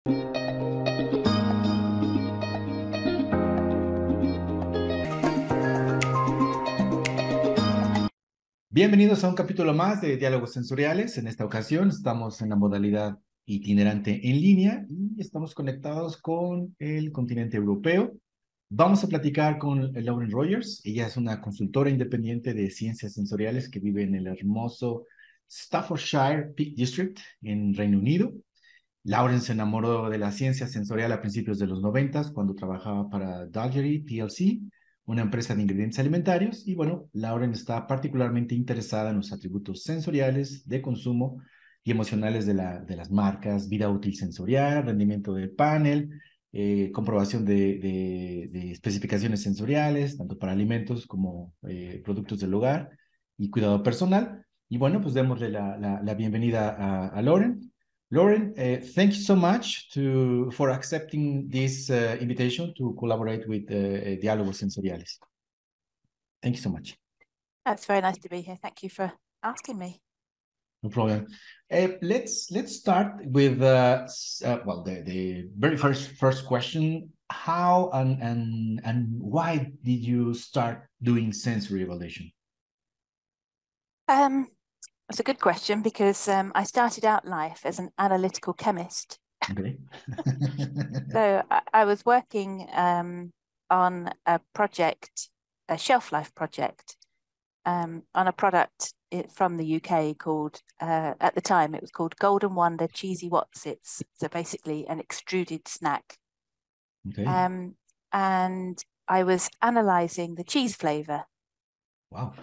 Bienvenidos a un capítulo más de Diálogos Sensoriales. En esta ocasión estamos en la modalidad itinerante en línea y estamos conectados con el continente europeo. Vamos a platicar con Lauren Rogers. Ella es una consultora independiente de ciencias sensoriales que vive en el hermoso Staffordshire Peak District en Reino Unido. Lauren se enamoró de la ciencia sensorial a principios de los 90 cuando trabajaba para Dalgety Plc, una empresa de ingredientes alimentarios. Y bueno, Lauren está particularmente interesada en los atributos sensoriales, de consumo y emocionales de las marcas, vida útil sensorial, rendimiento del panel, comprobación de especificaciones sensoriales, tanto para alimentos como productos del hogar y cuidado personal. Y bueno, pues démosle la bienvenida a Lauren. Lauren, thank you so much for accepting this invitation to collaborate with Diálogos Sensoriales. Thank you so much. It's very nice to be here. Thank you for asking me. No problem. Let's start with well, the very first question. How and why did you start doing sensory evaluation? That's a good question because I started out life as an analytical chemist. Okay. So I was working on a project, a shelf life project, on a product from the UK called, at the time, it was called Golden Wonder Cheesy Wotsits. So basically an extruded snack. Okay. And I was analysing the cheese flavour. Wow.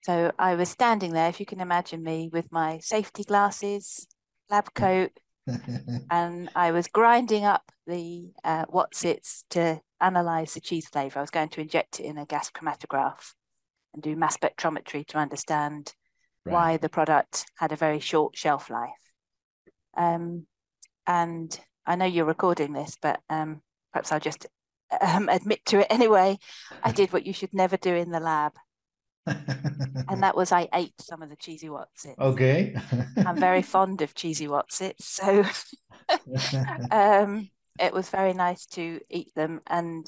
So I was standing there, if you can imagine me, with my safety glasses, lab coat, and I was grinding up the Wotsits to analyse the cheese flavour. I was going to inject it in a gas chromatograph and do mass spectrometry to understand why the product had a very short shelf life. And I know you're recording this, but perhaps I'll just admit to it anyway. I did what you should never do in the lab. And that was I ate some of the cheesy Wotsits. Okay. I'm very fond of cheesy Wotsits, so it was very nice to eat them. And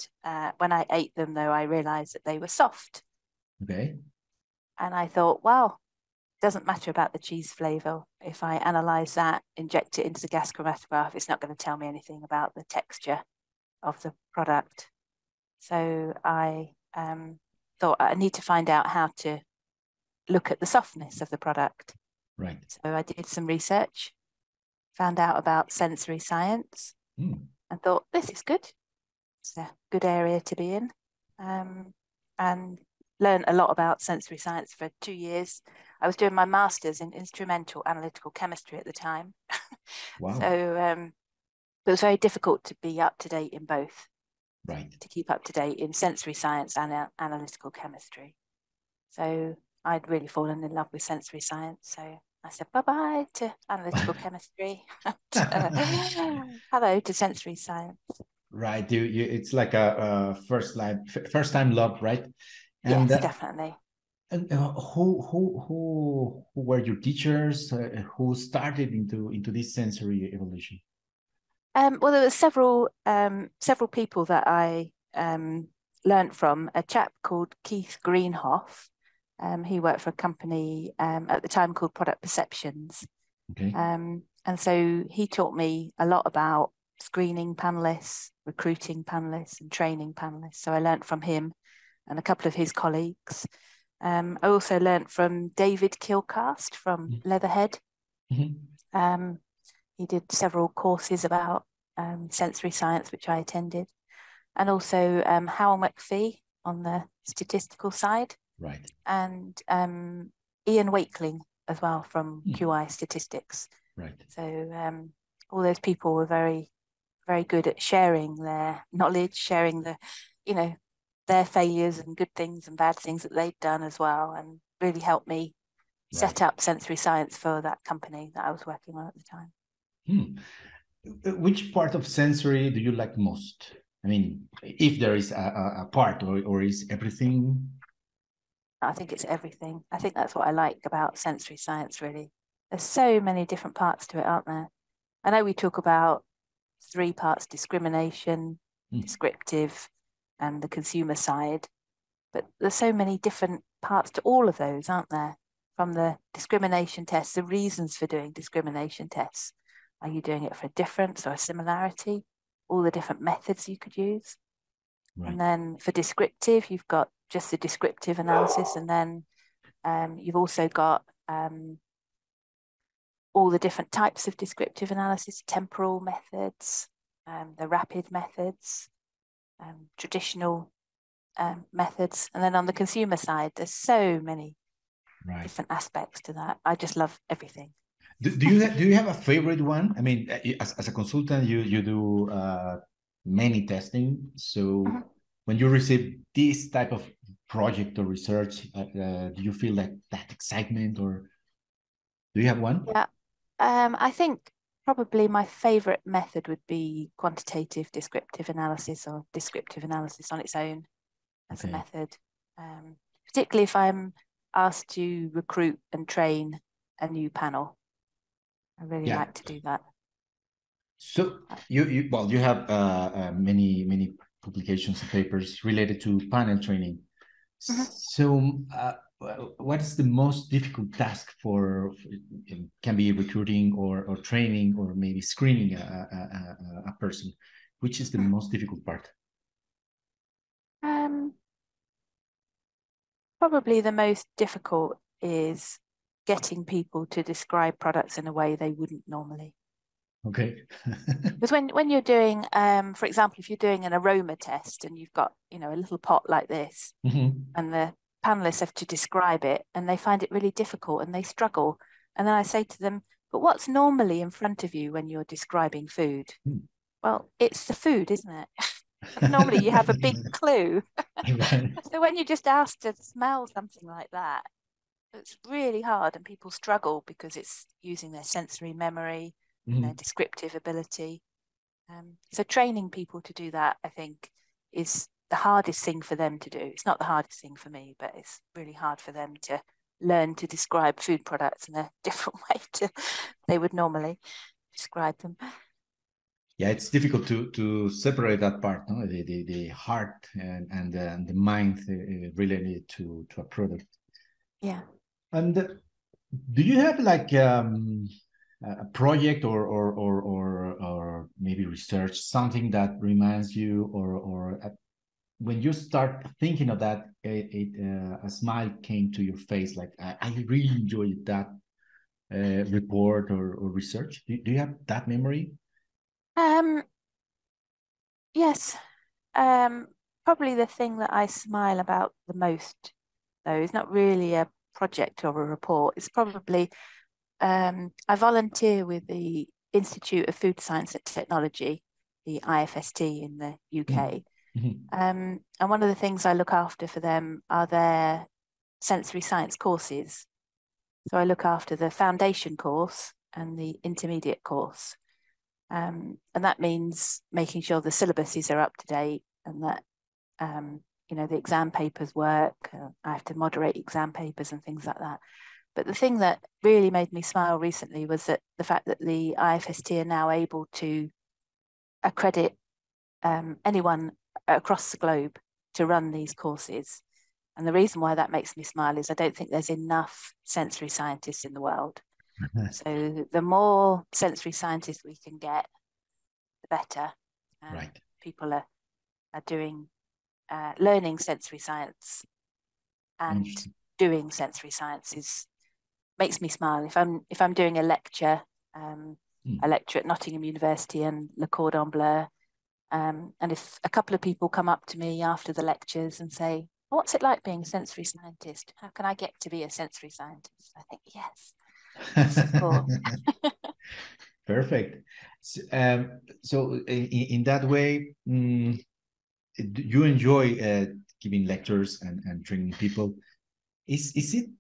when I ate them, though, I realized that they were soft. Okay. And I thought, well, it doesn't matter about the cheese flavor. If I analyze that, inject it into the gas chromatograph, it's not going to tell me anything about the texture of the product. So I thought I need to find out how to look at the softness of the product. Right. So I did some research, found out about sensory science, and thought, this is good. It's a good area to be in. And learned a lot about sensory science for 2 years. I was doing my master's in instrumental analytical chemistry at the time. Wow. So it was very difficult to be up to date in both. Right. To keep up to date in sensory science and analytical chemistry. So I'd really fallen in love with sensory science. So I said bye-bye to analytical chemistry. Hello to sensory science. Right. It's like a first time love, right? And, yes, definitely. And who were your teachers? Who started into this sensory evolution? Well, there were several people that I learned from. A chap called Keith Greenhoff. He worked for a company at the time called Product Perceptions. Okay. And so he taught me a lot about screening panelists, recruiting panelists, and training panelists. So I learned from him and a couple of his colleagues. I also learned from David Kilcast from Leatherhead. Mm-hmm. He did several courses about sensory science, which I attended, and also Howell McPhee on the statistical side. Right. And Ian Wakeling as well from QI Statistics. Right. So all those people were very, very good at sharing their knowledge, sharing their failures and good things and bad things that they'd done as well, and really helped me set up sensory science for that company that I was working on at the time. Which part of sensory do you like most? I mean, if there is a part, or is everything? I think it's everything. I think that's what I like about sensory science, really. There's so many different parts to it, aren't there? I know we talk about 3 parts: discrimination, descriptive, and the consumer side. But there's so many different parts to all of those, aren't there? From the discrimination tests, the reasons for doing discrimination tests. Are you doing it for a difference or a similarity? All the different methods you could use. Right. And then for descriptive, you've got just the descriptive analysis. And then you've also got all the different types of descriptive analysis: temporal methods, the rapid methods, traditional methods. And then on the consumer side, there's so many different aspects to that. I just love everything. Do you have a favorite one? I mean, as a consultant, you do many testing. So when you receive this type of project or research, do you feel like that excitement, or do you have one? Yeah, I think probably my favorite method would be quantitative descriptive analysis, or descriptive analysis on its own as a method, particularly if I'm asked to recruit and train a new panel. I really like to do that. So you have many publications and papers related to panel training. So what is the most difficult task for it can be recruiting or training or maybe screening a person? Which is the most difficult part? Probably the most difficult is getting people to describe products in a way they wouldn't normally. Okay. Because when you're doing, for example, if you're doing an aroma test and you've got, a little pot like this, and the panelists have to describe it, and they find it really difficult and they struggle. And then I say to them, but what's normally in front of you when you're describing food? Well, it's the food, isn't it? Normally you have a big clue. So when you're just asked to smell something like that, it's really hard, and people struggle because it's using their sensory memory and their descriptive ability. So training people to do that, I think, is the hardest thing for them to do. It's not the hardest thing for me, but it's really hard for them to learn to describe food products in a different way to they would normally describe them. Yeah, it's difficult to separate that part, no? The heart and the mind related to a product. Yeah. And do you have like a project or maybe research, something that reminds you or when you start thinking of that, a smile came to your face, like I really enjoyed that report or research. Do you have that memory? Yes. Probably the thing that I smile about the most, though, is not really a project or a report. It's probably I volunteer with the Institute of Food Science and Technology, the IFST in the UK. And one of the things I look after for them are their sensory science courses. So I look after the foundation course and the intermediate course. And that means making sure the syllabuses are up to date and that, the exam papers work. I have to moderate exam papers and things like that. But the thing that really made me smile recently was that the fact that the IFST are now able to accredit anyone across the globe to run these courses. And the reason why that makes me smile is I don't think there's enough sensory scientists in the world. So the more sensory scientists we can get, the better. Right. People are doing learning sensory science and doing sensory science makes me smile. If I'm doing a lecture at Nottingham University and Le Cordon Bleu, and if a couple of people come up to me after the lectures and say, what's it like being a sensory scientist? How can I get to be a sensory scientist? I think, yes, of course. Perfect. So in that way, you enjoy giving lectures and training people. Is it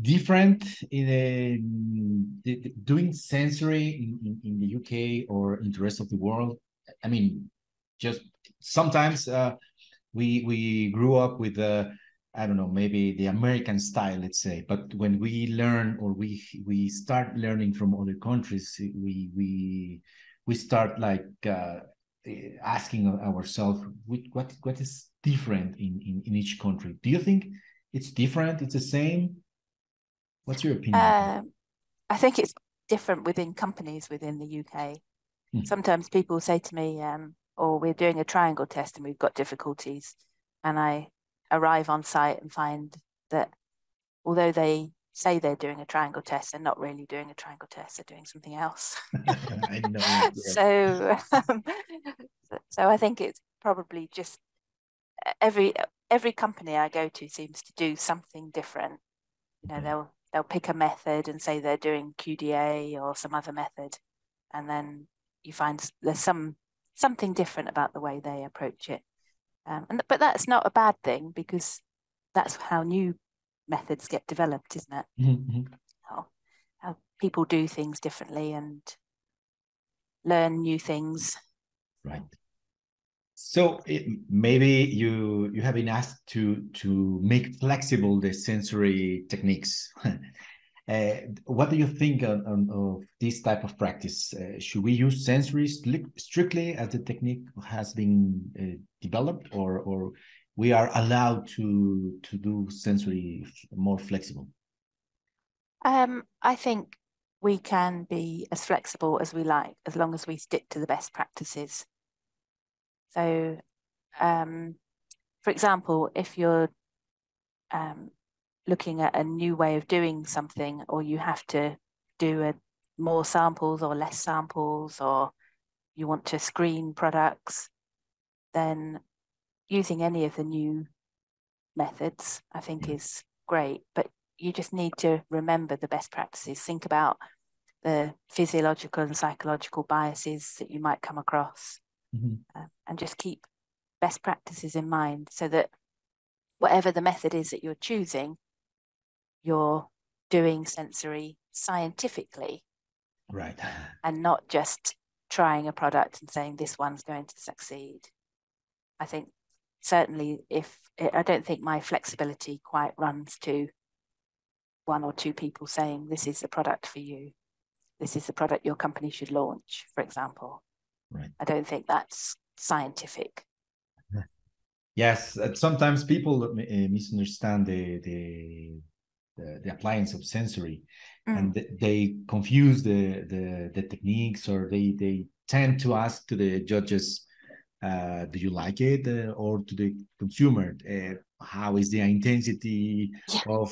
different in doing sensory in the UK or in the rest of the world? I mean, just sometimes we grew up with I don't know, maybe the American style, let's say. But when we learn or we start learning from other countries, we we start like asking ourselves what is different in each country. Do you think it's different? It's the same? What's your opinion? I think it's different within companies within the UK. Sometimes people say to me, "Oh, we're doing a triangle test and we've got difficulties," and I arrive on site and find that although they say they're doing a triangle test, they're not really doing a triangle test, they're doing something else. I know. So, so I think it's probably just every company I go to seems to do something different. You know, they'll pick a method and say they're doing QDA or some other method, and then you find there's something different about the way they approach it. But that's not a bad thing, because that's how new methods get developed, isn't it? How people do things differently and learn new things. Right. So maybe you have been asked to make flexible the sensory techniques. What do you think of this type of practice? Should we use sensory strictly as the technique has been developed, or we are allowed to do sensory more flexible? I think we can be as flexible as we like, as long as we stick to the best practices. So, for example, if you're looking at a new way of doing something, or you have to do more samples or less samples, or you want to screen products, then using any of the new methods, I think, is great. But you just need to remember the best practices. Think about the physiological and psychological biases that you might come across, and just keep best practices in mind, so that whatever the method is that you're choosing, you're doing sensory scientifically, right, and not just trying a product and saying this one's going to succeed. I think certainly I don't think my flexibility quite runs to one or two people saying this is the product for you, this is the product your company should launch, for example. Right. I don't think that's scientific. Yes, sometimes people misunderstand the appliance of sensory, and they confuse the techniques, or they tend to ask to the judges, do you like it, or to the consumer, how is the intensity of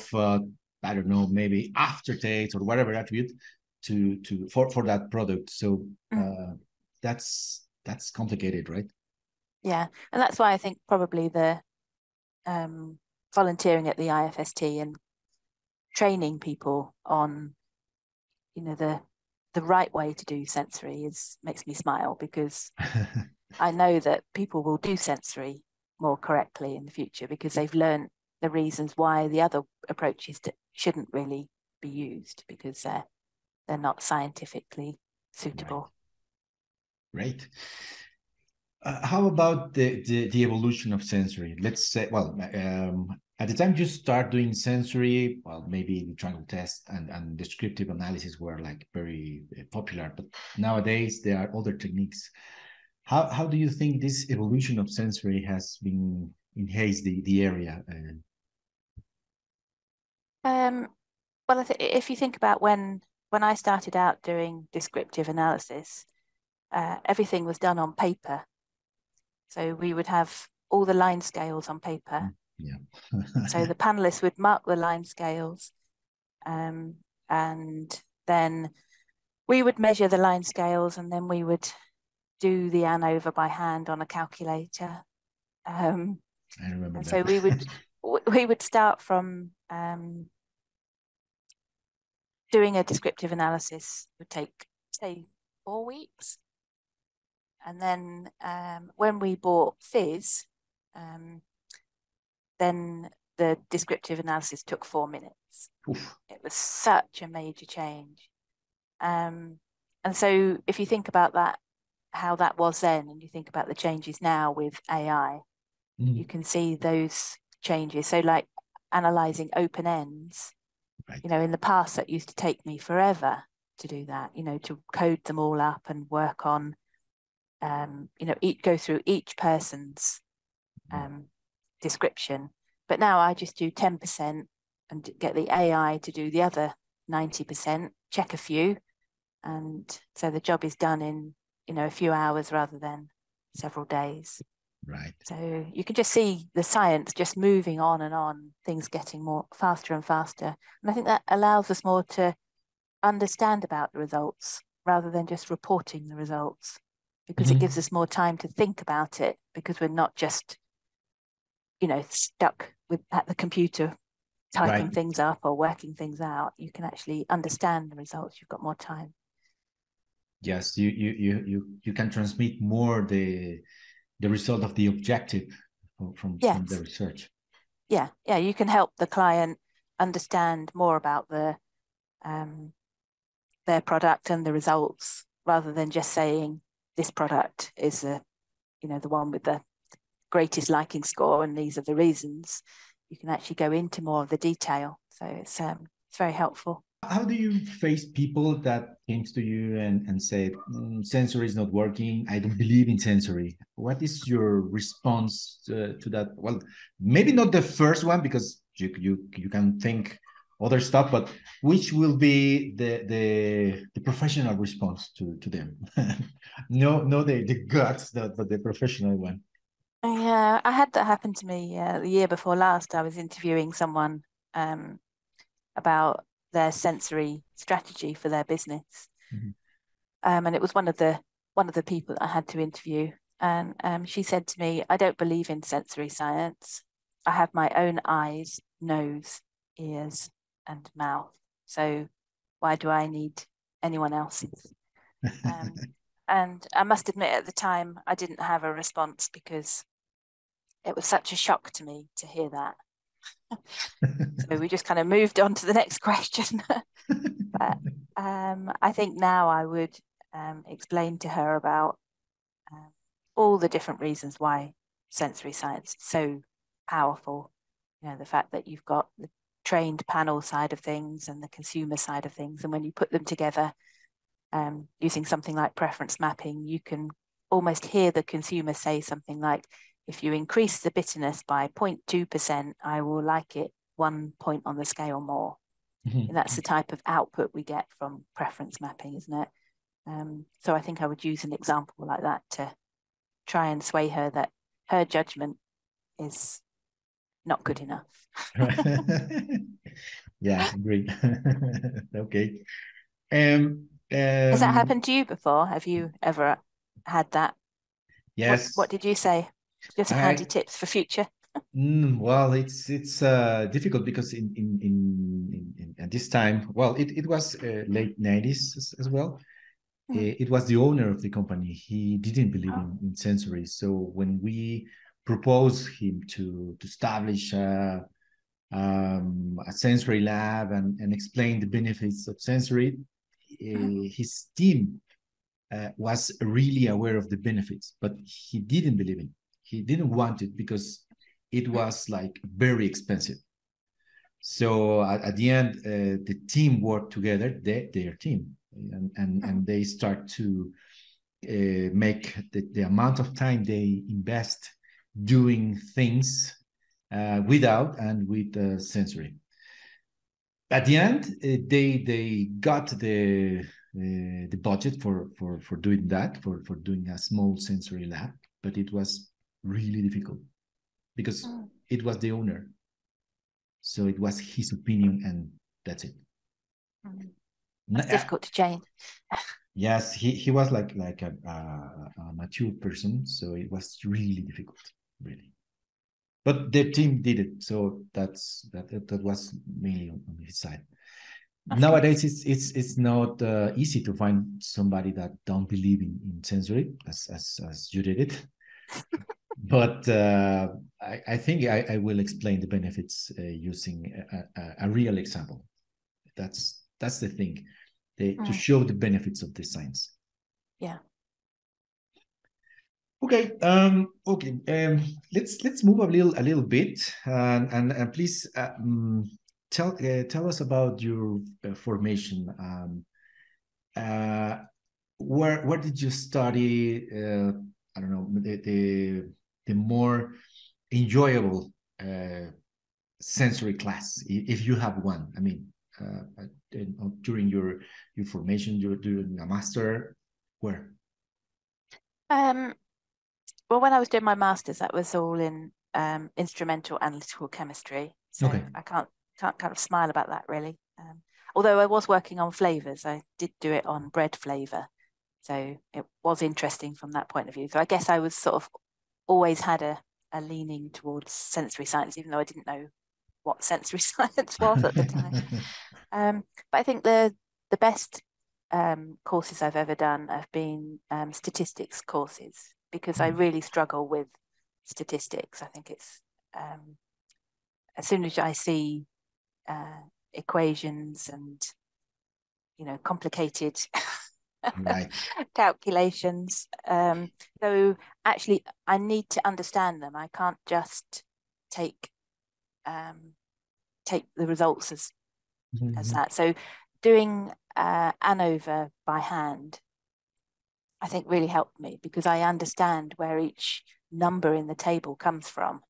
I don't know, maybe aftertaste or whatever attribute for that product. So that's complicated, right? Yeah, and that's why I think probably the volunteering at the IFST and training people on, the right way to do sensory makes me smile, because I know that people will do sensory more correctly in the future, because they've learned the reasons why the other approaches shouldn't really be used, because they're not scientifically suitable. Right. How about the evolution of sensory? Let's say, well, at the time you start doing sensory, well, maybe the triangle test and descriptive analysis were like very popular, but nowadays there are other techniques. How do you think this evolution of sensory has been enhanced the area? Well, if you think about when I started out doing descriptive analysis, everything was done on paper. So we would have all the line scales on paper. Yeah. So the panelists would mark the line scales, and then we would measure the line scales, and then we would do the ANOVA by hand on a calculator. I remember that. So we would start from doing a descriptive analysis. Would take, say, 4 weeks. And then when we bought Fizz, then the descriptive analysis took 4 minutes. Oof. It was such a major change. And so if you think about that, how that was then, and you think about the changes now with AI, you can see those changes. So like analyzing open ends, right. In the past that used to take me forever. to do that, to code them all up and work on, go through each person's description. But now I just do 10% and get the AI to do the other 90%, check a few. And so the job is done in, a few hours rather than several days. Right. So you can just see the science just moving on and on, things getting more faster and faster. And I think that allows us more to understand about the results rather than just reporting the results, because it gives us more time to think about it, because we're not just, stuck at the computer typing things up or working things out. You can actually understand the results. You've got more time. Yes, you can transmit more the result of the objective from the research. Yeah, you can help the client understand more about their product and the results, rather than just saying this product is the one with the greatest liking score and these are the reasons. You can actually go into more of the detail. So it's very helpful. How do you face people that came to you and say, sensory is not working, I don't believe in sensory? What is your response to that? Well, maybe not the first one, because you can think other stuff, but which will be the professional response to them? no, the guts, but the professional one. Yeah, I had that happen to me the year before last. I was interviewing someone about their sensory strategy for their business, and it was one of the people that I had to interview. And she said to me, "I don't believe in sensory science. I have my own eyes, nose, ears, and mouth. So why do I need anyone else's?" And I must admit, at the time, I didn't have a response, because it was such a shock to me to hear that. So we just kind of moved on to the next question. But I think now I would explain to her about all the different reasons why sensory science is so powerful. The fact that you've got the trained panel side of things and the consumer side of things. And when you put them together, using something like preference mapping, you can almost hear the consumer say something like, if you increase the bitterness by 0.2%, I will like it 1 point on the scale more. And that's the type of output we get from preference mapping, isn't it? So I think I would use an example like that to try and sway her that her judgment is not good enough. Yeah, agreed. Okay. Has that happened to you before? Have you ever had that? Yes. What did you say? Just handy tips for future. Well, it's difficult, because in at this time, well, it was late 90s as well. It was the owner of the company. He didn't believe in sensory. So when we proposed him to establish a sensory lab and explain the benefits of sensory, his team was really aware of the benefits, but he didn't believe in. He didn't want it because it was like very expensive. So at the end, the team worked together, their team, and they start to make the amount of time they invest doing things without and with sensory. At the end, they got the budget for doing that, for doing a small sensory lab, but it was really difficult because it was the owner. So it was his opinion, and that's it. It's difficult to change. Yes, he was like a mature person, so it was really difficult, really. But the team did it, so that was mainly on his side. Okay. Nowadays, it's not easy to find somebody that don't believe in sensory as you did it. But I think I will explain the benefits using a real example. That's the thing, to show the benefits of the science. Yeah. Okay. Let's move a little bit, and please tell us about your formation. where did you study? I don't know, the more enjoyable sensory class, if you have one. I mean, during your formation, during a master, where? Well, when I was doing my master's, that was all in instrumental analytical chemistry. So Okay. I can't kind of smile about that really. Although I was working on flavors, I did do it on bread flavor. So it was interesting from that point of view. So I guess I was sort of always had a leaning towards sensory science, even though I didn't know what sensory science was at the time. But I think the best courses I've ever done have been statistics courses, because I really struggle with statistics. I think it's as soon as I see equations and complicated Right. calculations. So actually, I need to understand them. I can't just take the results as that. So doing ANOVA by hand, I think really helped me, because I understand where each number in the table comes from.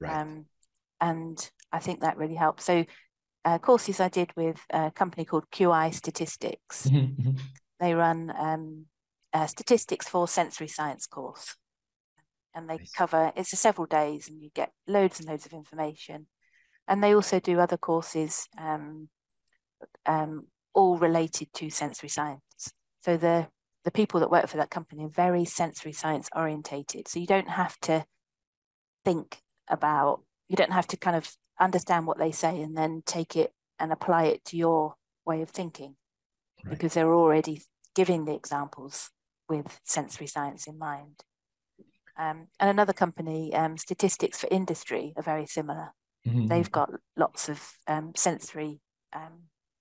Right. And I think that really helped. So courses I did with a company called QI Statistics. They run statistics for sensory science course. And they cover, it's several days, and you get loads and loads of information. And they also do other courses all related to sensory science. So the people that work for that company are very sensory science orientated. So you don't have to you don't have to kind of understand what they say and then take it and apply it to your way of thinking, because they're already giving the examples with sensory science in mind. And another company, Statistics for Industry, are very similar. They've got lots of sensory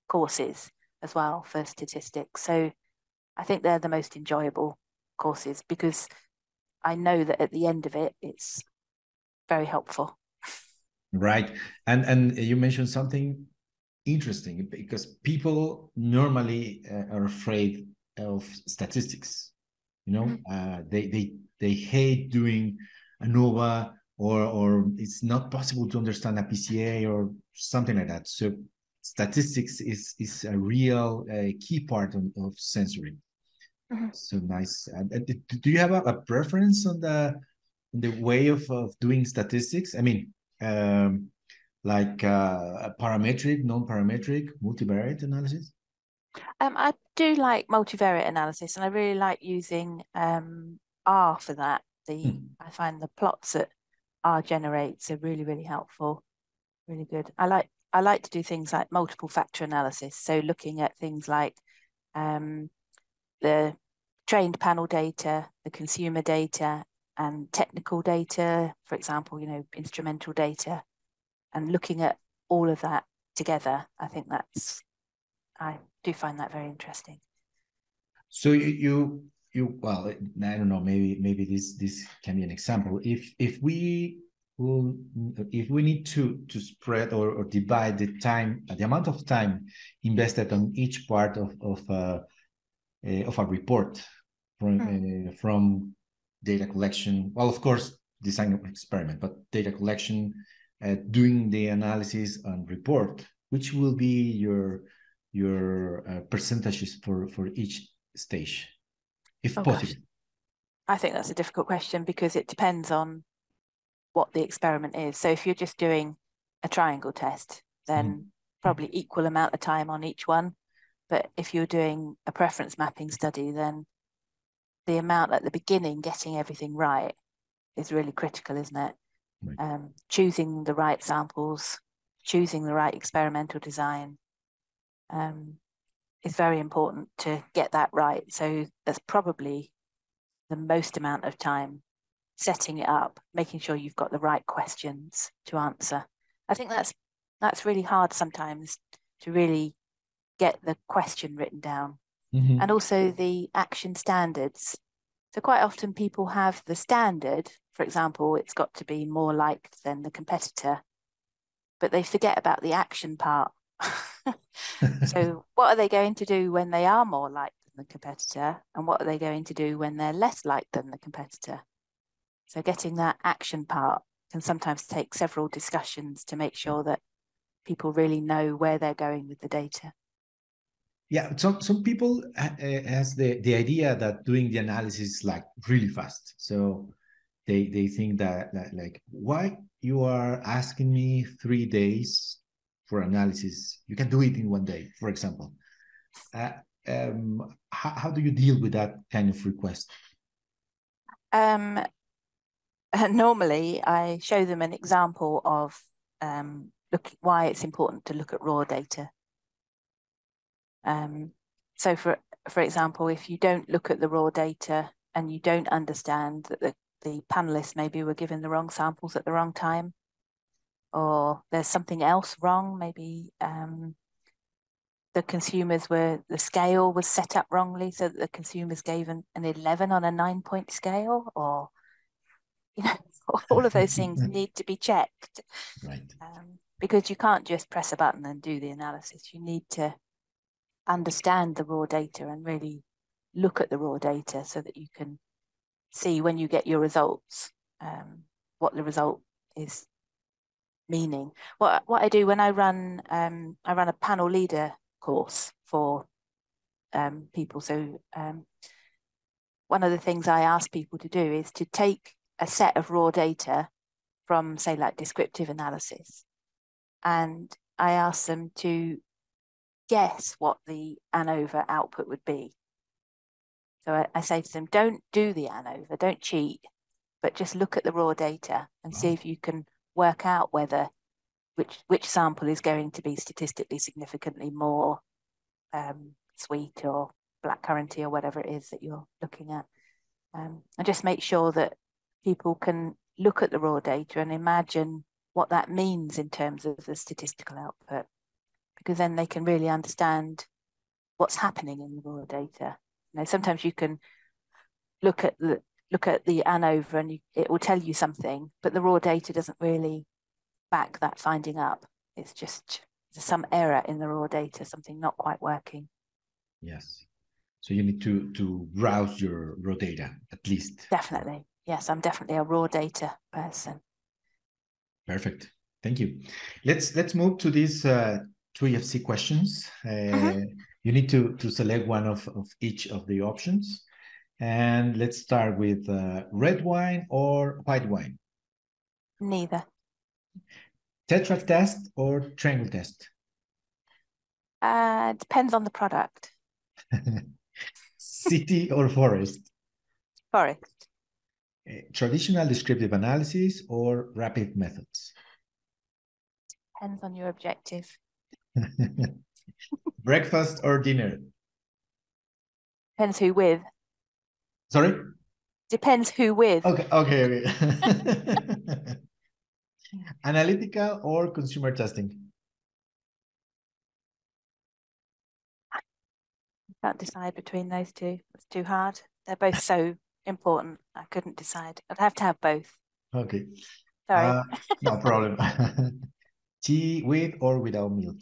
courses as well for statistics. So I think they're the most enjoyable courses, because I know that at the end of it, it's very helpful. Right. And you mentioned something interesting, because people normally are afraid of statistics. They hate doing ANOVA, or it's not possible to understand a PCA or something like that. So statistics is a real key part of sensory. So nice. Do you have a preference on the way of doing statistics? I mean, like parametric, non-parametric, multivariate analysis? I do like multivariate analysis, and I really like using R for that. I find the plots that R generates are really, really helpful, really good. I like to do things like multiple factor analysis. So looking at things like the trained panel data, the consumer data, and technical data, for example, instrumental data, and looking at all of that together. I do find that very interesting. So you well, I don't know, maybe this can be an example. If we need to spread or divide the amount of time invested on each part of a report from data collection, well, of course, design of experiment, but data collection, doing the analysis and report, which will be your percentages for each stage, if possible? Gosh. I think that's a difficult question, because it depends on what the experiment is. So if you're just doing a triangle test, then probably equal amount of time on each one. But if you're doing a preference mapping study, then the amount at the beginning, getting everything right, is really critical, isn't it? Right. Choosing the right samples, choosing the right experimental design is very important to get that right. So that's probably the most amount of time, setting it up, making sure you've got the right questions to answer. I think that's really hard sometimes, to really get the question written down. And also the action standards. So quite often people have the standard, for example, it's got to be more liked than the competitor, but they forget about the action part. So what are they going to do when they are more liked than the competitor? And what are they going to do when they're less liked than the competitor? So getting that action part can sometimes take several discussions to make sure that people really know where they're going with the data. Yeah, some people has the idea that doing the analysis like really fast. So they think that like, why you are asking me 3 days for analysis? You can do it in 1 day, for example. How do you deal with that kind of request? Normally, I show them an example of why it's important to look at raw data. So for example, if you don't look at the raw data and you don't understand that the panelists maybe were given the wrong samples at the wrong time, or there's something else wrong, maybe the scale was set up wrongly so that the consumers gave an 11 on a 9-point scale, or all of those things need to be checked. Right. Because you can't just press a button and do the analysis. You need to understand the raw data and really look at the raw data so that you can see when you get your results, what the result is meaning. What I do when I run a panel leader course for people. So one of the things I ask people to do is to take a set of raw data from, say, like descriptive analysis, and I ask them to guess what the ANOVA output would be. So I say to them, don't do the ANOVA, don't cheat, but just look at the raw data and see if you can work out whether which sample is going to be statistically significantly more sweet or blackcurranty or whatever it is that you're looking at. And just make sure that people can look at the raw data and imagine what that means in terms of the statistical output, because then they can really understand what's happening in the raw data. Sometimes you can look at the ANOVA and it will tell you something, but the raw data doesn't really back that finding up. It's just some error in the raw data, something not quite working. Yes. So you need to browse your raw data at least. Definitely. Yes, I'm definitely a raw data person. Perfect. Thank you. Let's move to these 3FC questions. You need to select one of each of the options. And let's start with red wine or white wine? Neither. Tetra test or triangle test? Depends on the product. City or forest? Forest. Traditional descriptive analysis or rapid methods? Depends on your objective. Breakfast or dinner? Depends who with. Sorry? Depends who with. Okay. Analytical or consumer testing? I can't decide between those two. It's too hard. They're both so important. I couldn't decide. I'd have to have both. Okay. Sorry. No problem. Tea with or without milk?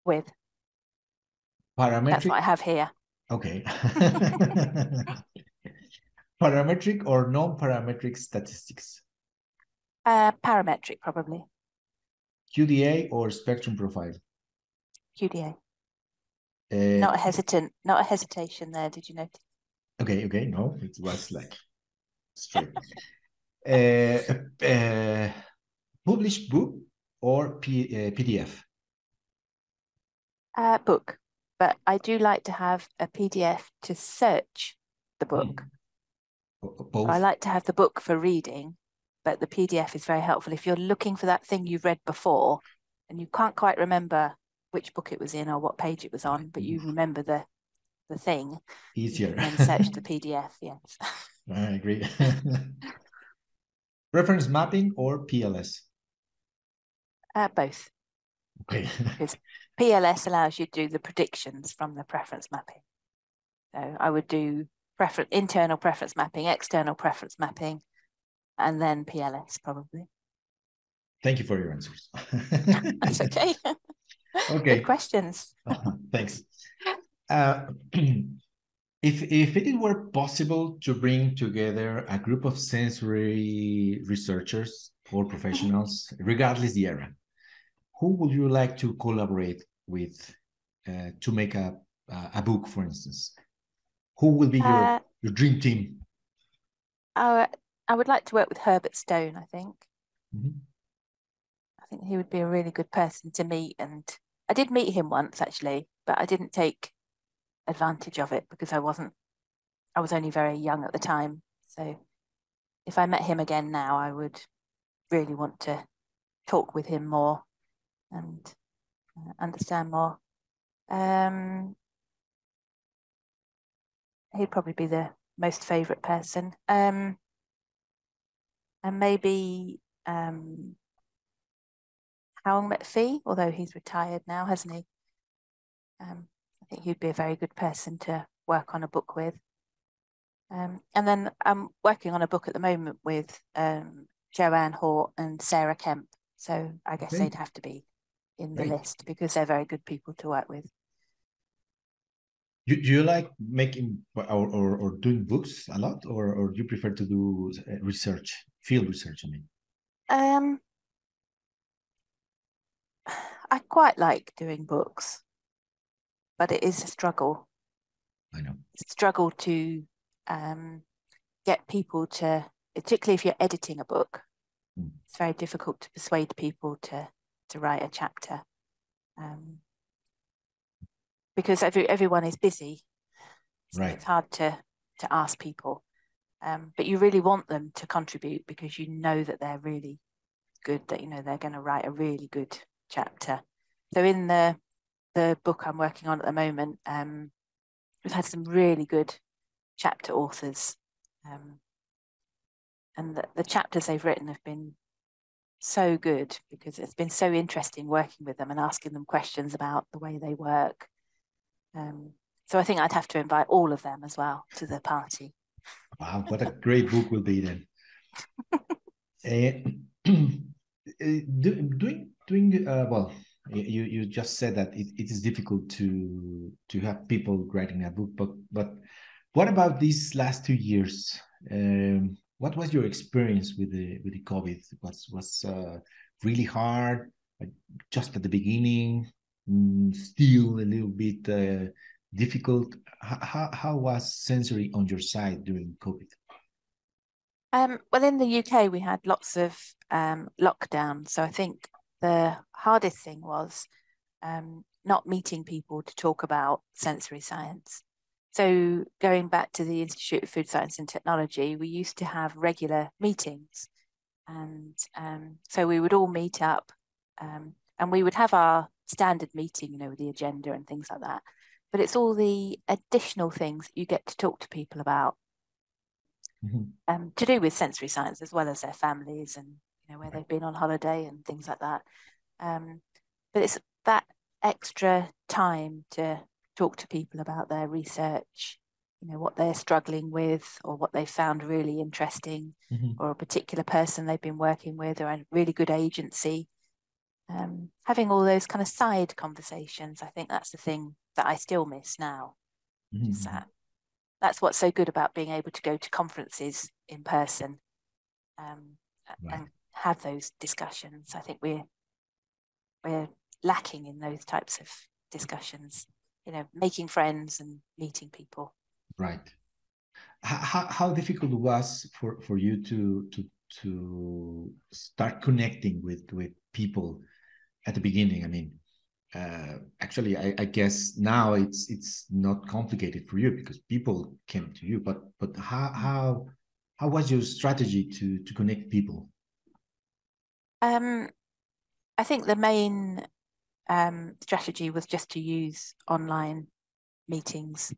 With. Parametric? That's what I have here. Okay. Parametric or non-parametric statistics? Parametric, probably. QDA or spectrum profile? QDA. Not a hesitation there, did you notice? Okay, no, it was like straight. Published book or PDF? Book, but I do like to have a PDF to search the book. Both. I like to have the book for reading, but the PDF is very helpful if you're looking for that thing you've read before and you can't quite remember which book it was in or what page it was on, but you remember the thing. Easier. You can then search the PDF. Yes. I agree. Reference mapping or PLS? Both. Okay. Because PLS allows you to do the predictions from the preference mapping. So I would do internal preference mapping, external preference mapping, and then PLS probably. Thank you for your answers. That's okay. Good Okay. questions. Thanks. Uh, if it were possible to bring together a group of sensory researchers or professionals, regardless the area, who would you like to collaborate with to make a book, for instance? Who will be your dream team? I would like to work with Herbert Stone, I think. Mhm. I think he would be a really good person to meet. And I did meet him once, actually, but I didn't take advantage of it because I was only very young at the time. So if I met him again now, I would really want to talk with him more and understand more. He'd probably be the most favourite person. And maybe Howell McPhee, although he's retired now, hasn't he? I think he'd be a very good person to work on a book with. And then I'm working on a book at the moment with Joanne Hort and Sarah Kemp. So I guess Okay, they'd have to be in the great. list because they're very good people to work with. Do you like making or doing books a lot, or do you prefer to do research, field research? I mean, Um, I quite like doing books, but it is a struggle. I know. It's a struggle to get people to, particularly if you're editing a book, Mm. it's very difficult to persuade people to write a chapter because everyone is busy, so Right. it's hard to ask people. But you really want them to contribute because you know that they're really good, that you know they're going to write a really good chapter. So in the book I'm working on at the moment, we've had some really good chapter authors, and the chapters they've written have been so good because it's been so interesting working with them and asking them questions about the way they work. So I think I'd have to invite all of them as well to the party. Wow, what a great book will be then. Doing well, you just said that it is difficult to have people writing a book, but what about these last 2 years? What was your experience with the COVID? Was really hard, just at the beginning, still a little bit difficult. How was sensory on your side during COVID? Well, in the UK, we had lots of lockdown. So I think the hardest thing was not meeting people to talk about sensory science. So going back to the Institute of Food Science and Technology, we used to have regular meetings. And so we would all meet up and we would have our standard meeting, you know, with the agenda and things like that. But it's all the additional things that you get to talk to people about Mhm. to do with sensory science as well as their families and you know where Right. they've been on holiday and things like that. But it's that extra time to talk to people about their research, you know, what they're struggling with or what they found really interesting, Mhm. or a particular person they've been working with or a really good agency. Having all those kind of side conversations, I think that's the thing that I still miss now. Just Mhm. that that's what's so good about being able to go to conferences in person um, Right. and have those discussions. I think we're lacking in those types of discussions. You know, making friends and meeting people. Right. How difficult it was for you to start connecting with people at the beginning? I mean, actually, I guess now it's not complicated for you because people came to you. But how was your strategy to connect people? Um, I think the main strategy was just to use online meetings.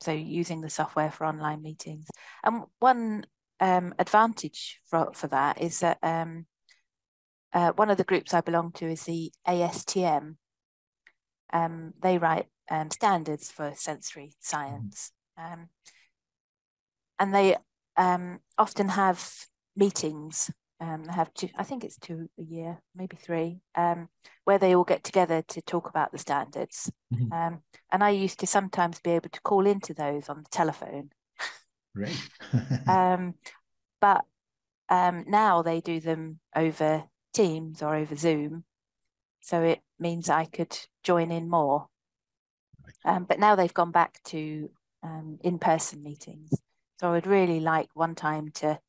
So using the software for online meetings. And one advantage for that is that one of the groups I belong to is the ASTM. They write standards for sensory science. And they often have meetings They have two, I think it's 2 a year, maybe 3, where they all get together to talk about the standards. And I used to sometimes be able to call into those on the telephone. Great. But now they do them over Teams or over Zoom. So it means I could join in more. But now they've gone back to in-person meetings. So I would really like one time to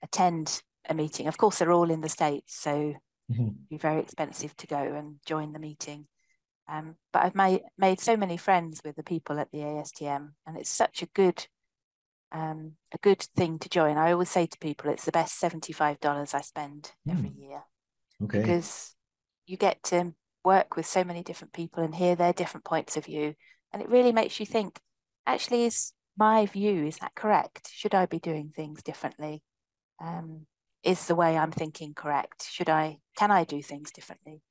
attend a meeting. Of course, they're all in the States, so it'd be very expensive to go and join the meeting. But I've made so many friends with the people at the ASTM, and it's such a good thing to join. I always say to people, it's the best $75 I spend every year. Okay. Because you get to work with so many different people and hear their different points of view. And it really makes you think, actually, is my view, is that correct? Should I be doing things differently? Is the way I'm thinking correct? Can I do things differently?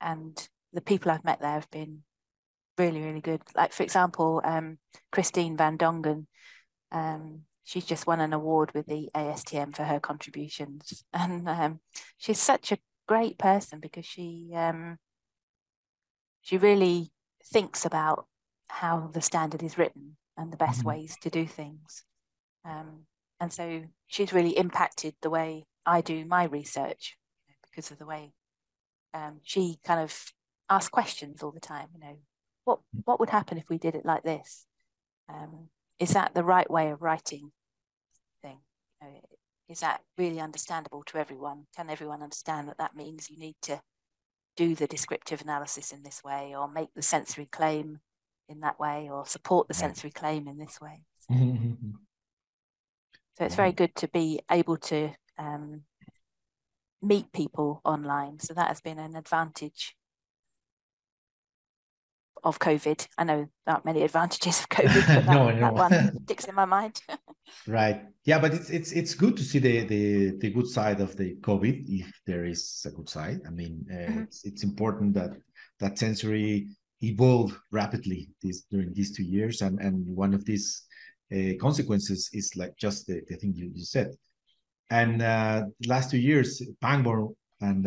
And the people I've met there have been really, really good. Like, for example, Christine Van Dongen, she's just won an award with the ASTM for her contributions. And she's such a great person because she really thinks about how the standard is written and the best ways to do things. And so she's really impacted the way I do my research because of the way she kind of asks questions all the time. What would happen if we did it like this? Is that the right way of writing thing? Is that really understandable to everyone? Can everyone understand that means you need to do the descriptive analysis in this way, or make the sensory claim in that way, or support the sensory claim in this way? So it's very good to be able to meet people online. So that has been an advantage of COVID. I know there aren't many advantages of COVID, but that one sticks in my mind. Right. Yeah, but it's good to see the good side of the COVID, if there is a good side. I mean, it's important that sensory evolved rapidly during these 2 years, and one of these consequences is like just the thing you said. And last 2 years, Pangborn, and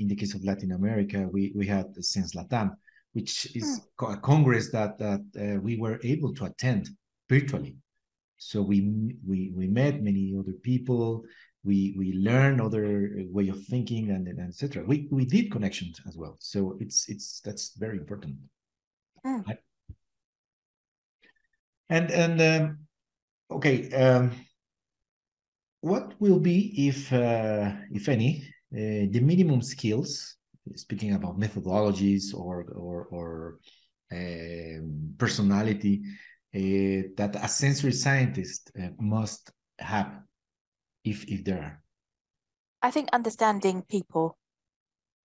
in the case of Latin America, we had Sense Latam, which is a congress that we were able to attend virtually. So we met many other people. We learned other way of thinking, and etc. We did connections as well. So that's very important. And okay, what will be, if any, the minimum skills? Speaking about methodologies or personality that a sensory scientist must have, if there are. I think understanding people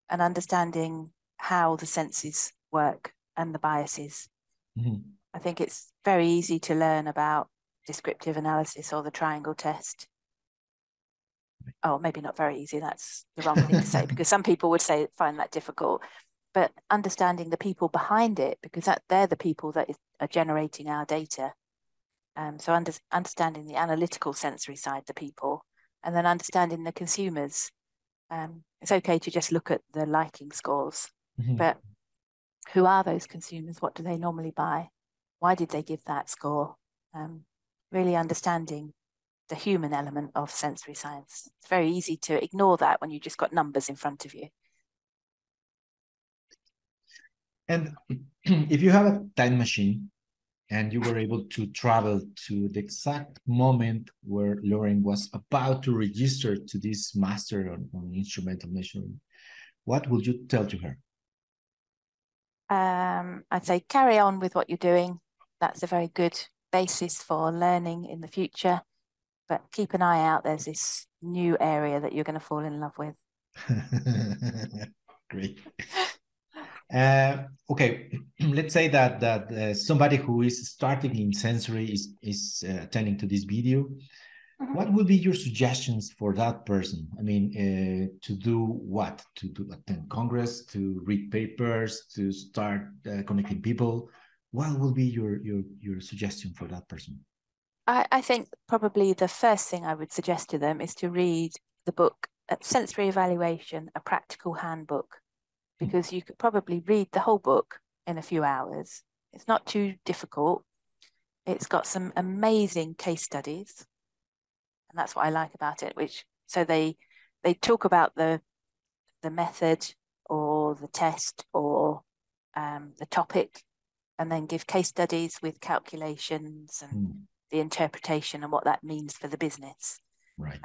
and understanding how the senses work and the biases. I think it's very easy to learn about descriptive analysis or the triangle test. Oh, maybe not very easy. That's the wrong thing to say, because some people would find that difficult. But understanding the people behind it, because they're the people that are generating our data. So understanding the analytical sensory side, the people, and then understanding the consumers. It's okay to just look at the liking scores, but who are those consumers? What do they normally buy? Why did they give that score? Really understanding the human element of sensory science. It's very easy to ignore that when you just got numbers in front of you. And if you have a time machine and you were able to travel to the exact moment where Lauren was about to register to this master on instrumental measuring, what would you tell to her? I'd say carry on with what you're doing. That's a very good basis for learning in the future. But keep an eye out. There's this new area that you're going to fall in love with. Great. Okay, let's say that somebody who is starting in sensory is attending to this video. What would be your suggestions for that person? I mean, to do what? To attend Congress, to read papers, to start connecting people. What will be your suggestion for that person? I think probably the first thing I would suggest to them is to read the book Sensory Evaluation, A Practical Handbook, because you could probably read the whole book in a few hours. It's not too difficult. It's got some amazing case studies, and that's what I like about it. So they talk about the method or the test or the topic, and then give case studies with calculations and the interpretation and what that means for the business. Right.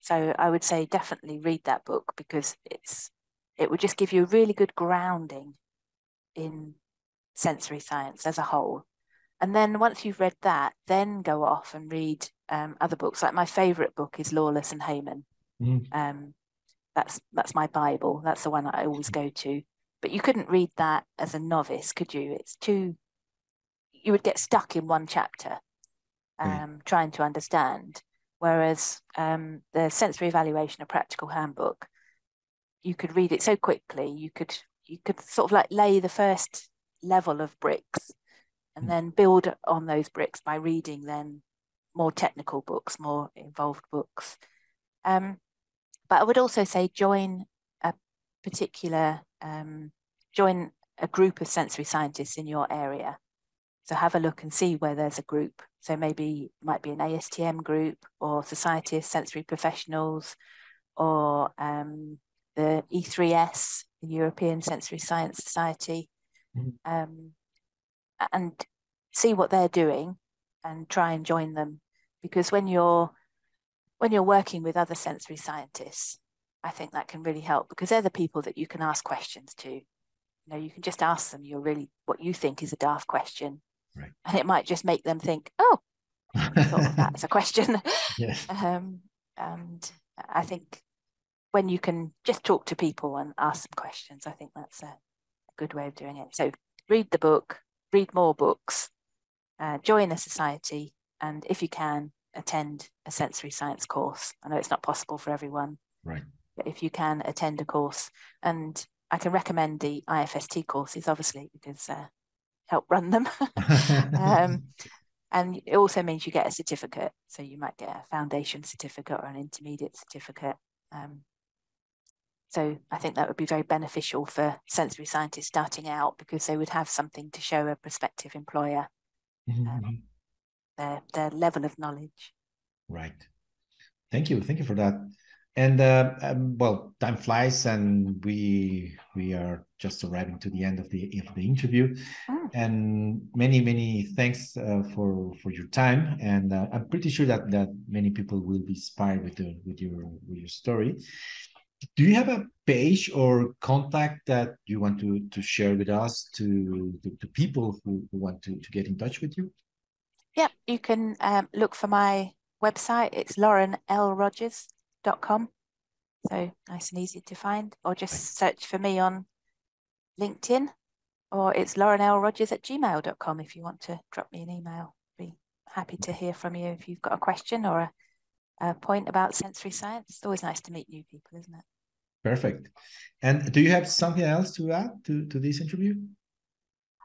So I would say definitely read that book, because it would just give you a really good grounding in sensory science as a whole. And then once you've read that, then go off and read other books. Like my favorite book is Lawless and Heyman. That's my Bible. That's the one I always go to. But you couldn't read that as a novice, could you? You would get stuck in one chapter trying to understand. Whereas the Sensory Evaluation, A Practical Handbook, you could read it so quickly. You could sort of like lay the first level of bricks and then build on those bricks by reading then more technical books, more involved books. But I would also say join a group of sensory scientists in your area. So have a look and see where there's a group. So maybe it might be an ASTM group or Society of Sensory Professionals, or the E3S, the European Sensory Science Society, and see what they're doing and try and join them. Because when you're working with other sensory scientists, I think that can really help, because they're the people that you can ask questions to. You know, you can just ask them what you think is a daft question. Right. And it might just make them think, oh, I never thought of that as a question. Yes. And I think when you can just talk to people and ask some questions, I think that's a good way of doing it. So read the book, read more books, join a society, and if you can, attend a sensory science course. I know it's not possible for everyone. Right. But if you can, attend a course. And I can recommend the IFST courses, obviously, because help run them. And it also means you get a certificate. So you might get a foundation certificate or an intermediate certificate. So I think that would be very beneficial for sensory scientists starting out, because they would have something to show a prospective employer, their level of knowledge. Right. Thank you for that. And well, time flies, and we are just arriving to the end of the interview. And many thanks for your time. And I'm pretty sure that many people will be inspired with your story. Do you have a page or contact that you want to share with us to people who want to get in touch with you? Yeah, you can look for my website. It's laurenlrogers.com. So nice and easy to find, or just search for me on LinkedIn, or it's laurenlrogers@gmail.com if you want to drop me an email. Be happy to hear from you if you've got a question or a point about sensory science. It's always nice to meet new people, isn't it? Perfect. And do you have something else to add to this interview?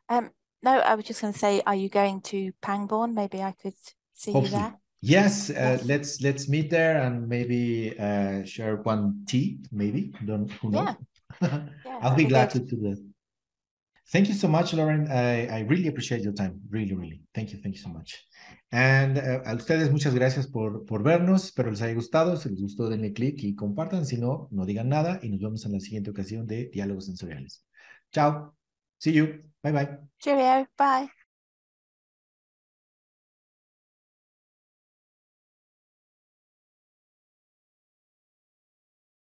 No, I was just going to say, are you going to Pangbourne? Maybe I could see Hopefully. you there. Yes, let's meet there and maybe share one tea, maybe. Who knows? Yeah, I'll be glad good. to do that. Thank you so much, Lauren. I really appreciate your time. Really. Thank you so much. And a ustedes muchas gracias por vernos. Espero les haya gustado. Si les gustó, denle click y compartan. Si no, no digan nada. Y nos vemos en la siguiente ocasión de Diálogos Sensoriales. Chao. See you. Bye. Cheerio. Bye.